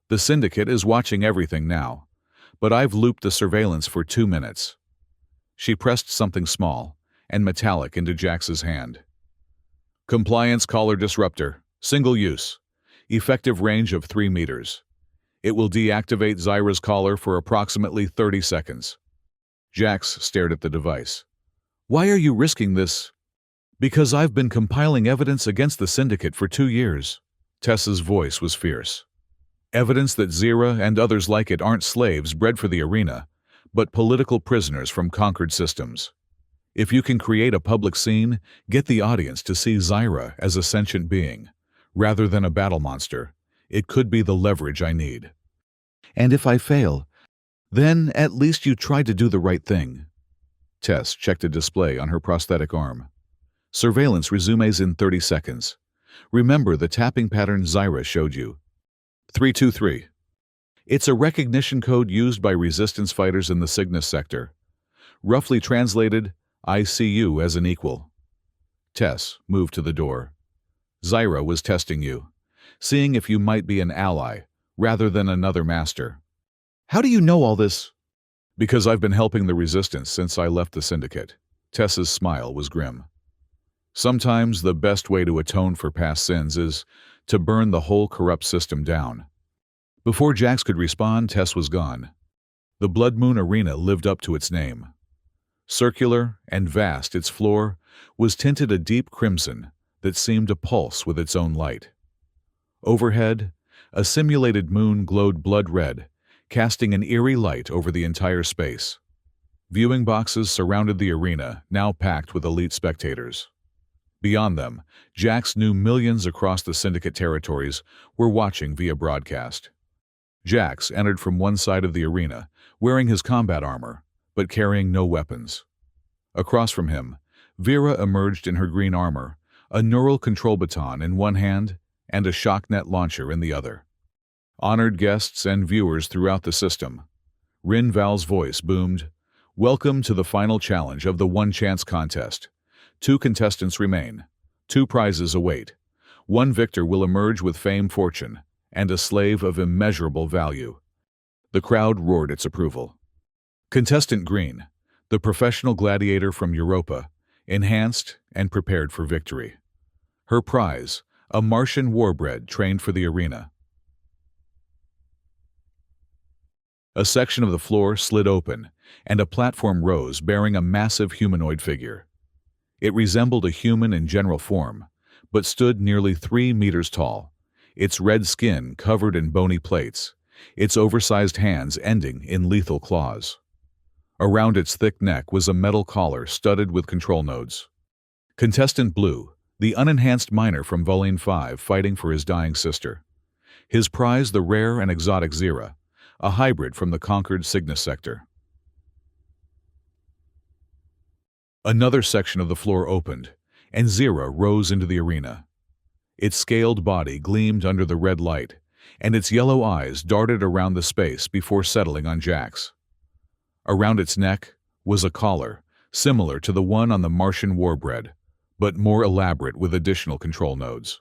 The Syndicate is watching everything now, but I've looped the surveillance for 2 minutes. She pressed something small and metallic into Jax's hand. Compliance collar disruptor, single use, effective range of 3 meters. It will deactivate Zira's collar for approximately 30 seconds. Jax stared at the device. Why are you risking this? Because I've been compiling evidence against the Syndicate for 2 years. Tess's voice was fierce. Evidence that Zira and others like it aren't slaves bred for the arena, but political prisoners from conquered systems. If you can create a public scene, get the audience to see Zira as a sentient being, rather than a battle monster, it could be the leverage I need. And if I fail, then at least you tried to do the right thing. Tess checked a display on her prosthetic arm. Surveillance resumes in 30 seconds. Remember the tapping pattern Zira showed you. 323. It's a recognition code used by resistance fighters in the Cygnus sector. Roughly translated, I see you as an equal. Tess moved to the door. Zyra was testing you, seeing if you might be an ally rather than another master. How do you know all this? Because I've been helping the Resistance since I left the Syndicate. Tess's smile was grim. Sometimes the best way to atone for past sins is to burn the whole corrupt system down. Before Jax could respond, Tess was gone. The Blood Moon Arena lived up to its name. Circular and vast, its floor was tinted a deep crimson that seemed to pulse with its own light. Overhead, a simulated moon glowed blood red, casting an eerie light over the entire space. Viewing boxes surrounded the arena, now packed with elite spectators. Beyond them, Jax knew millions across the Syndicate territories were watching via broadcast. Jax entered from one side of the arena, wearing his combat armor, but carrying no weapons. Across from him, Vera emerged in her green armor, a neural control baton in one hand and a shocknet launcher in the other. Honored guests and viewers throughout the system, Rin Val's voice boomed, "Welcome to the final challenge of the One Chance contest. 2 contestants remain. 2 prizes await. 1 victor will emerge with fame, fortune, and a slave of immeasurable value." The crowd roared its approval. Contestant Green, the professional gladiator from Europa, enhanced and prepared for victory. Her prize, a Martian warbred trained for the arena. A section of the floor slid open, and a platform rose bearing a massive humanoid figure. It resembled a human in general form, but stood nearly 3 meters tall, its red skin covered in bony plates, its oversized hands ending in lethal claws. Around its thick neck was a metal collar studded with control nodes. Contestant Blue, the unenhanced miner from Voline 5 fighting for his dying sister. His prize the rare and exotic Zira, a hybrid from the conquered Cygnus sector. Another section of the floor opened, and Zira rose into the arena. Its scaled body gleamed under the red light, and its yellow eyes darted around the space before settling on Jax. Around its neck was a collar, similar to the one on the Martian warbred, but more elaborate with additional control nodes.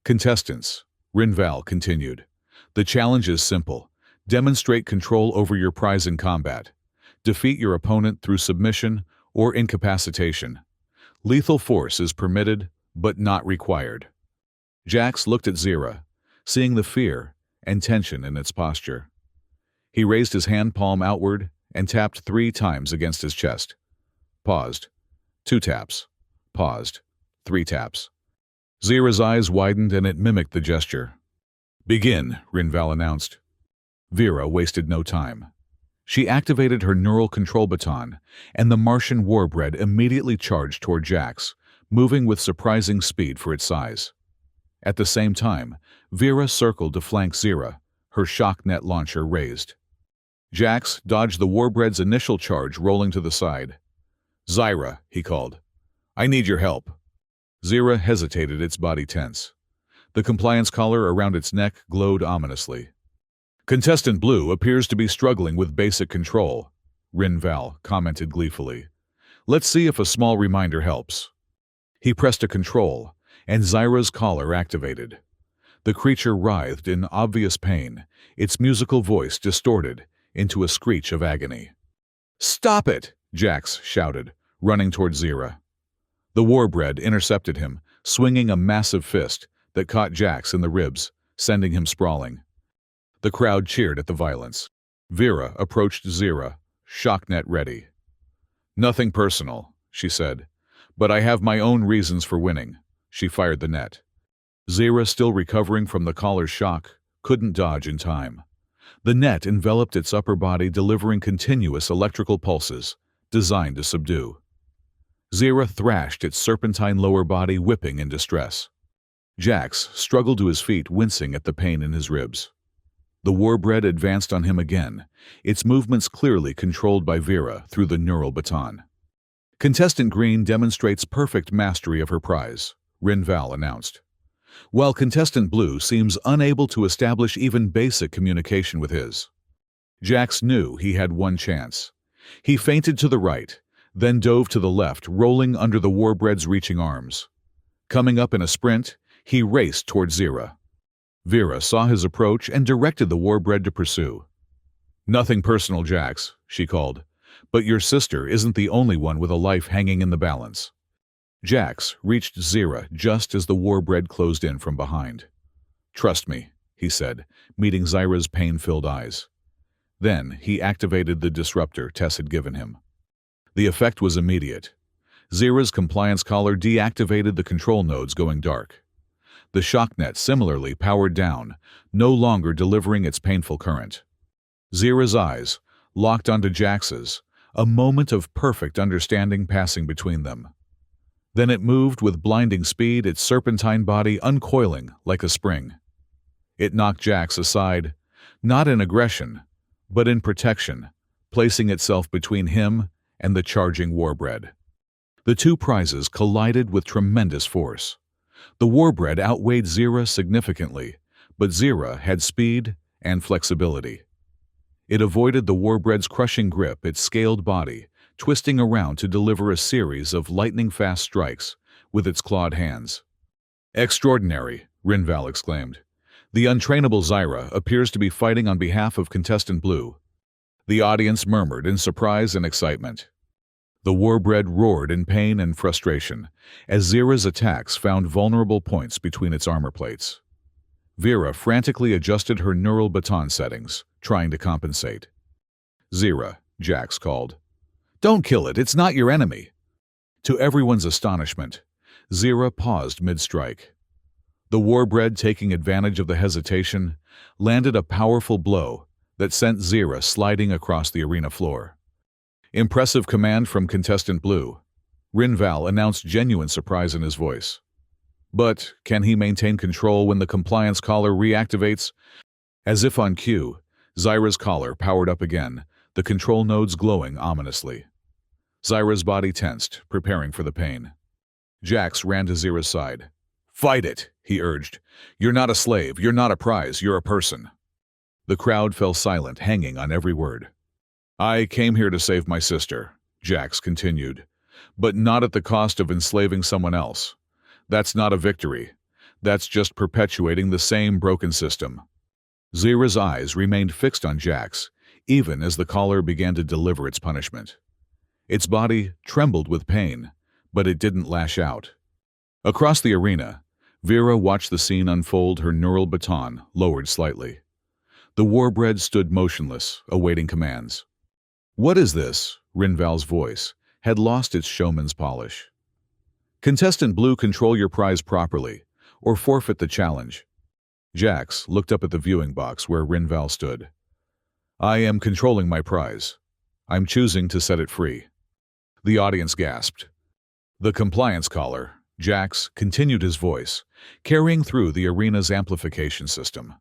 Contestants, Rinval continued. The challenge is simple. Demonstrate control over your prize in combat. Defeat your opponent through submission or incapacitation. Lethal force is permitted, but not required. Jax looked at Zira, seeing the fear and tension in its posture. He raised his hand palm outward and tapped 3 times against his chest. Paused. 2 taps. Paused. 3 taps. Zira's eyes widened and it mimicked the gesture. "Begin," Rinval announced. Vera wasted no time. She activated her neural control baton, and the Martian warbred immediately charged toward Jax, moving with surprising speed for its size. At the same time, Vera circled to flank Zira, her shocknet launcher raised. Jax dodged the warbred's initial charge, rolling to the side. "Zyra," he called. "I need your help." Zira hesitated, its body tense. The compliance collar around its neck glowed ominously. "Contestant Blue appears to be struggling with basic control," Rinval commented gleefully. "Let's see if a small reminder helps." He pressed a control, and Zyra's collar activated. The creature writhed in obvious pain, its musical voice distorted into a screech of agony. "Stop it!" Jax shouted, running toward Zira. The warbred intercepted him, swinging a massive fist that caught Jax in the ribs, sending him sprawling. The crowd cheered at the violence. Vera approached Zira, shocknet ready. "Nothing personal," she said, "but I have my own reasons for winning." She fired the net. Zira, still recovering from the collar's shock, couldn't dodge in time. The net enveloped its upper body, delivering continuous electrical pulses, designed to subdue. Zira thrashed its serpentine lower body, whipping in distress. Jax struggled to his feet, wincing at the pain in his ribs. The warbred advanced on him again, its movements clearly controlled by Vera through the neural baton. "Contestant Green demonstrates perfect mastery of her prize," Rinval announced, while Contestant Blue seems unable to establish even basic communication with his. Jax knew he had one chance. He feinted to the right, then dove to the left, rolling under the warbread's reaching arms. Coming up in a sprint, he raced towards Zira. Vera saw his approach and directed the warbread to pursue. "Nothing personal, Jax," she called, "but your sister isn't the only one with a life hanging in the balance." Jax reached Zira just as the warbread closed in from behind. "Trust me," he said, meeting Zyra's pain-filled eyes. Then he activated the disruptor Tess had given him. The effect was immediate. Zira's compliance collar deactivated the control nodes, going dark. The shocknet similarly powered down, no longer delivering its painful current. Zira's eyes locked onto Jax's, a moment of perfect understanding passing between them. Then it moved with blinding speed, its serpentine body uncoiling like a spring. It knocked Jax aside, not in aggression, but in protection, placing itself between him and the charging warbread. The two prizes collided with tremendous force. The warbread outweighed Zira significantly, but Zira had speed and flexibility. It avoided the warbread's crushing grip, its scaled body twisting around to deliver a series of lightning-fast strikes with its clawed hands. "Extraordinary," Rinval exclaimed. "The untrainable Zyra appears to be fighting on behalf of Contestant Blue." The audience murmured in surprise and excitement. The warbread roared in pain and frustration as Zira's attacks found vulnerable points between its armor plates. Vera frantically adjusted her neural baton settings, trying to compensate. "Zira," Jax called. "Don't kill it, it's not your enemy." To everyone's astonishment, Zira paused mid-strike. The warbread, taking advantage of the hesitation, landed a powerful blow that sent Zira sliding across the arena floor. "Impressive command from Contestant Blue," Rinval announced, genuine surprise in his voice. "But can he maintain control when the compliance collar reactivates?" As if on cue, Zyra's collar powered up again, the control nodes glowing ominously. Zyra's body tensed, preparing for the pain. Jax ran to Zira's side. "Fight it," he urged. "You're not a slave, you're not a prize, you're a person." The crowd fell silent, hanging on every word. "I came here to save my sister," Jax continued, "but not at the cost of enslaving someone else. That's not a victory. That's just perpetuating the same broken system." Zira's eyes remained fixed on Jax, even as the collar began to deliver its punishment. Its body trembled with pain, but it didn't lash out. Across the arena, Vera watched the scene unfold, her neural baton lowered slightly. The warbread stood motionless, awaiting commands. "What is this?" Rinval's voice had lost its showman's polish. "Contestant Blue, control your prize properly, or forfeit the challenge." Jax looked up at the viewing box where Rinval stood. "I am controlling my prize. I'm choosing to set it free." The audience gasped. "The compliance collar," Jax continued, his voice carrying through the arena's amplification system,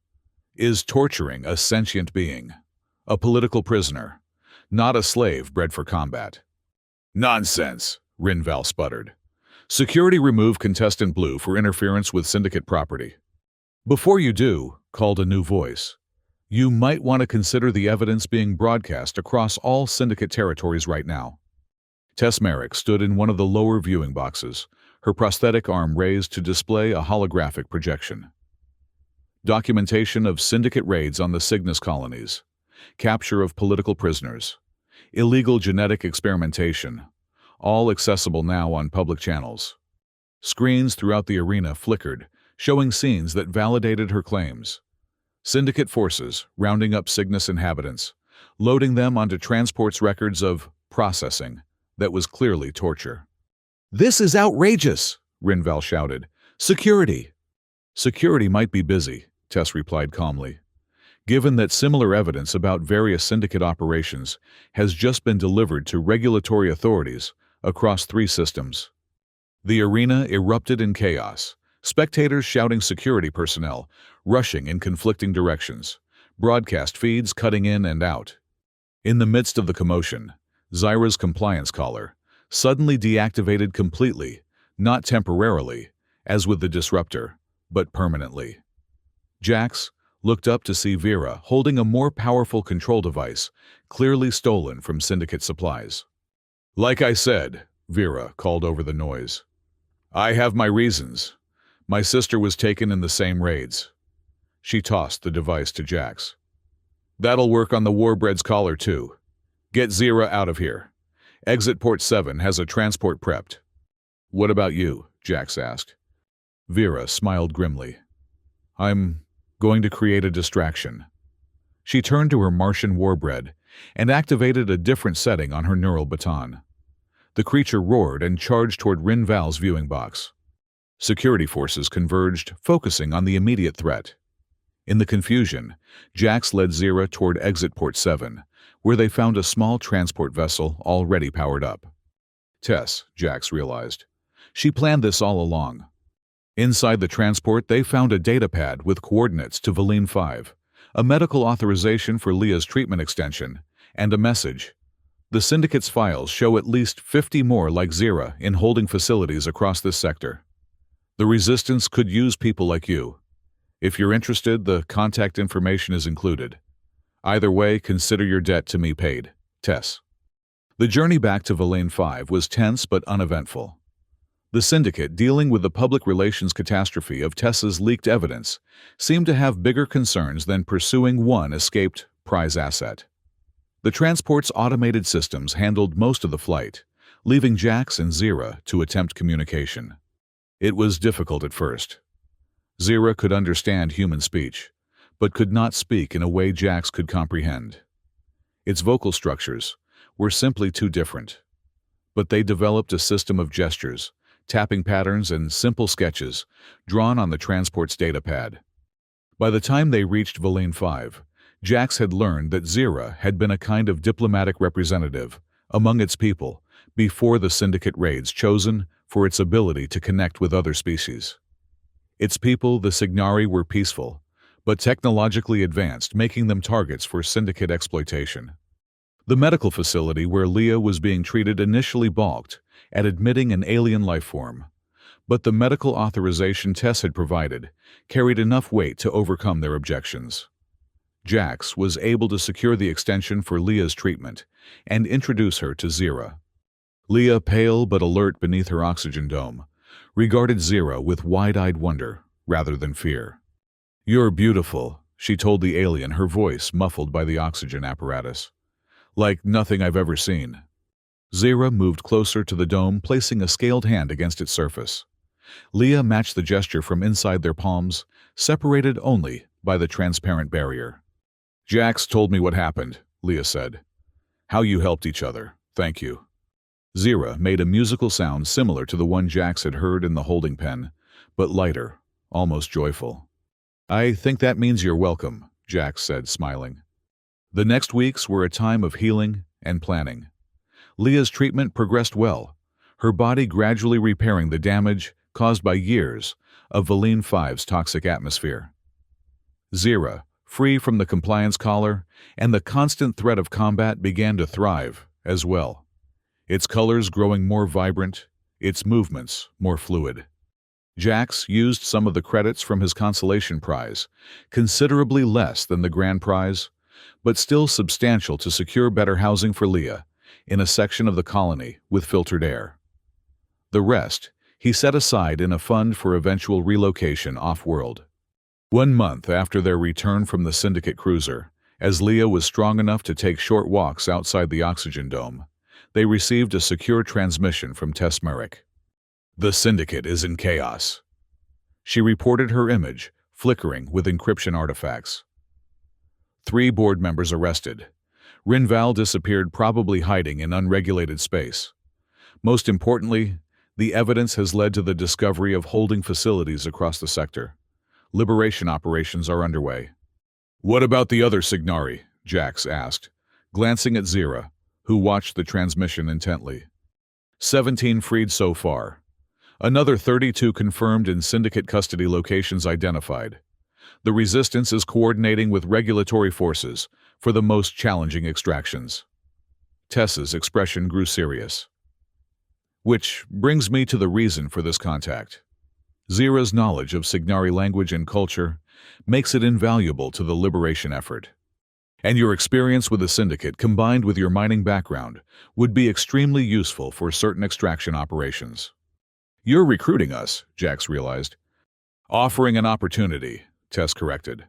"is torturing a sentient being, a political prisoner, not a slave bred for combat." "Nonsense," Rinval sputtered. "Security, remove Contestant Blue for interference with Syndicate property." "Before you do," called a new voice, "you might want to consider the evidence being broadcast across all Syndicate territories right now." Tess Merrick stood in one of the lower viewing boxes, her prosthetic arm raised to display a holographic projection. Documentation of Syndicate raids on the Cygnus colonies, capture of political prisoners, illegal genetic experimentation, all accessible now on public channels. Screens throughout the arena flickered, showing scenes that validated her claims. Syndicate forces rounding up Cygnus inhabitants, loading them onto transports, records of processing that was clearly torture. "This is outrageous," Rinval shouted. "Security!" "Security might be busy," Tess replied calmly, "given that similar evidence about various Syndicate operations has just been delivered to regulatory authorities across 3 systems." The arena erupted in chaos, spectators shouting, security personnel rushing in conflicting directions, broadcast feeds cutting in and out. In the midst of the commotion, Zyra's compliance collar suddenly deactivated completely, not temporarily, as with the disruptor, but permanently. Jax looked up to see Vera holding a more powerful control device, clearly stolen from Syndicate supplies. "Like I said," Vera called over the noise, "I have my reasons. My sister was taken in the same raids." She tossed the device to Jax. "That'll work on the Warbread's collar too. Get Zira out of here. Exit port 7 has a transport prepped." "What about you?" Jax asked. Vera smiled grimly. "I'm going to create a distraction." She turned to her Martian Warbread and activated a different setting on her neural baton. The creature roared and charged toward Rinval's viewing box. Security forces converged, focusing on the immediate threat. In the confusion, Jax led Zira toward exit port 7, where they found a small transport vessel already powered up. Tess, Jax realized. She planned this all along. Inside the transport, they found a datapad with coordinates to Valine 5, a medical authorization for Leah's treatment extension, and a message. "The Syndicate's files show at least 50 more like Zira in holding facilities across this sector. The Resistance could use people like you. If you're interested, the contact information is included. Either way, consider your debt to me paid. Tess." The journey back to Valine 5 was tense but uneventful. The Syndicate, dealing with the public relations catastrophe of Tessa's leaked evidence, seemed to have bigger concerns than pursuing one escaped prize asset. The transport's automated systems handled most of the flight, leaving Jax and Zira to attempt communication. It was difficult at first. Zira could understand human speech, but could not speak in a way Jax could comprehend. Its vocal structures were simply too different. But they developed a system of gestures, tapping patterns, and simple sketches drawn on the transport's datapad. By the time they reached Valine 5, Jax had learned that Zira had been a kind of diplomatic representative among its people before the Syndicate raids, chosen for its ability to connect with other species. Its people, the Signari, were peaceful, but technologically advanced, making them targets for Syndicate exploitation. The medical facility where Leah was being treated initially balked at admitting an alien life form, but the medical authorization Tess had provided carried enough weight to overcome their objections. Jax was able to secure the extension for Leah's treatment and introduce her to Zira. Leah, pale but alert beneath her oxygen dome, regarded Zira with wide-eyed wonder rather than fear. "You're beautiful," she told the alien, her voice muffled by the oxygen apparatus. "Like nothing I've ever seen." Zira moved closer to the dome, placing a scaled hand against its surface. Leah matched the gesture from inside their palms, separated only by the transparent barrier. "Jax told me what happened," Leah said. "How you helped each other. Thank you." Zira made a musical sound similar to the one Jax had heard in the holding pen, but lighter, almost joyful. "I think that means you're welcome," Jax said, smiling. The next weeks were a time of healing and planning. Leah's treatment progressed well, her body gradually repairing the damage caused by years of Valine 5's toxic atmosphere. Zira, free from the compliance collar and the constant threat of combat, began to thrive as well, its colors growing more vibrant, its movements more fluid. Jax used some of the credits from his consolation prize, considerably less than the grand prize, but still substantial, to secure better housing for Leah in a section of the colony with filtered air. The rest he set aside in a fund for eventual relocation off-world. 1 month after their return from the Syndicate cruiser, as Leah was strong enough to take short walks outside the oxygen dome, they received a secure transmission from Tess Merrick. "The Syndicate is in chaos." She reported, her image flickering with encryption artifacts. 3 board members arrested. Rinval disappeared, probably hiding in unregulated space. Most importantly, the evidence has led to the discovery of holding facilities across the sector. Liberation operations are underway. "What about the other Signari?" Jax asked, glancing at Zira, who watched the transmission intently. 17 freed so far. Another 32 confirmed in Syndicate custody, locations identified. The Resistance is coordinating with regulatory forces for the most challenging extractions." Tessa's expression grew serious. "Which brings me to the reason for this contact. Zira's knowledge of Signari language and culture makes it invaluable to the liberation effort. And your experience with the syndicate combined with your mining background would be extremely useful for certain extraction operations. You're recruiting us, Jax realized. Offering an opportunity, Tess corrected.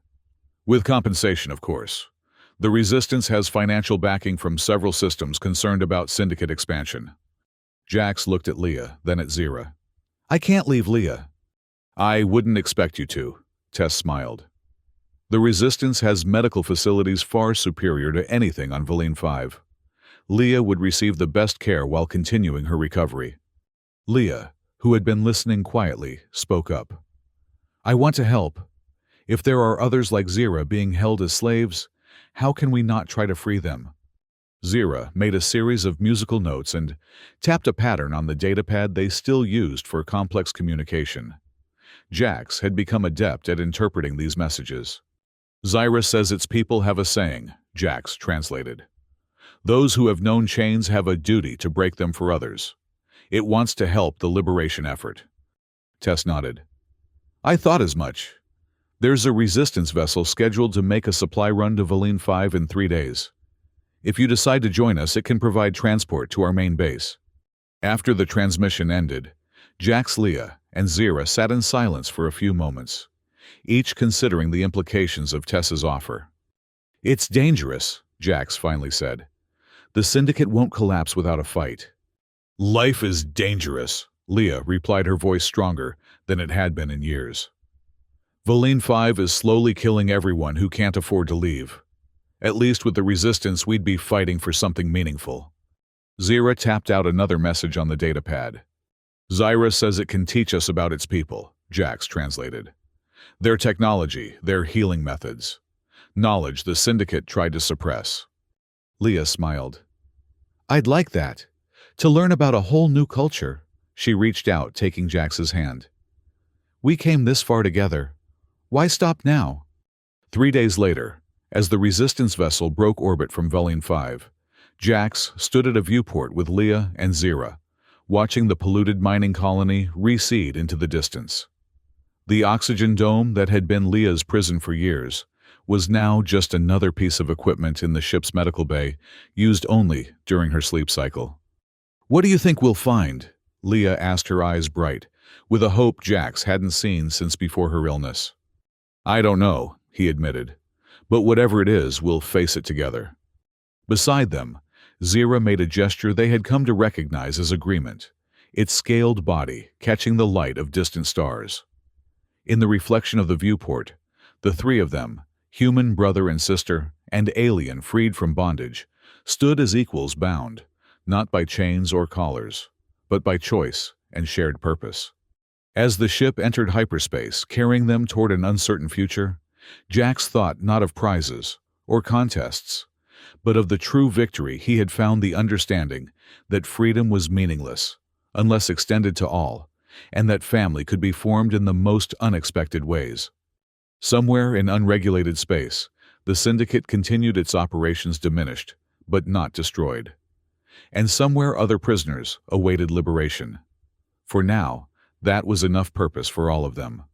With compensation, of course. The Resistance has financial backing from several systems concerned about syndicate expansion. Jax looked at Leah, then at Zira. I can't leave Leah. I wouldn't expect you to, Tess smiled. The Resistance has medical facilities far superior to anything on Valine 5. Leah would receive the best care while continuing her recovery. Leah, who had been listening quietly, spoke up. I want to help. If there are others like Zira being held as slaves, how can we not try to free them? Zira made a series of musical notes and tapped a pattern on the datapad they still used for complex communication. Jax had become adept at interpreting these messages. Zyra says its people have a saying, Jax translated. Those who have known chains have a duty to break them for others. It wants to help the liberation effort. Tess nodded. I thought as much. There's a Resistance vessel scheduled to make a supply run to Valine 5 in 3 days. If you decide to join us, it can provide transport to our main base. After the transmission ended, Jax, Leah, and Zira sat in silence for a few moments, each considering the implications of Tess's offer. It's dangerous, Jax finally said. The syndicate won't collapse without a fight. Life is dangerous, Leah replied, her voice stronger than it had been in years. Valine 5 is slowly killing everyone who can't afford to leave. At least with the Resistance, we'd be fighting for something meaningful. Zira tapped out another message on the datapad. Zyra says it can teach us about its people, Jax translated. Their technology, their healing methods. Knowledge the syndicate tried to suppress. Leah smiled. I'd like that. To learn about a whole new culture. She reached out, taking Jax's hand. We came this far together. Why stop now? 3 days later, as the Resistance vessel broke orbit from Valine 5, Jax stood at a viewport with Leah and Zira, watching the polluted mining colony recede into the distance. The oxygen dome that had been Leah's prison for years was now just another piece of equipment in the ship's medical bay, used only during her sleep cycle. What do you think we'll find? Leah asked, her eyes bright, with a hope Jax hadn't seen since before her illness. I don't know, he admitted, but whatever it is, we'll face it together. Beside them, Zira made a gesture they had come to recognize as agreement, its scaled body catching the light of distant stars. In the reflection of the viewport, the three of them, human brother and sister, and alien freed from bondage, stood as equals bound, not by chains or collars, but by choice and shared purpose. As the ship entered hyperspace, carrying them toward an uncertain future, Jax thought not of prizes or contests, but of the true victory he had found, the understanding that freedom was meaningless unless extended to all, and that family could be formed in the most unexpected ways. Somewhere in unregulated space, the syndicate continued its operations diminished, but not destroyed. And somewhere other prisoners awaited liberation. For now, that was enough purpose for all of them.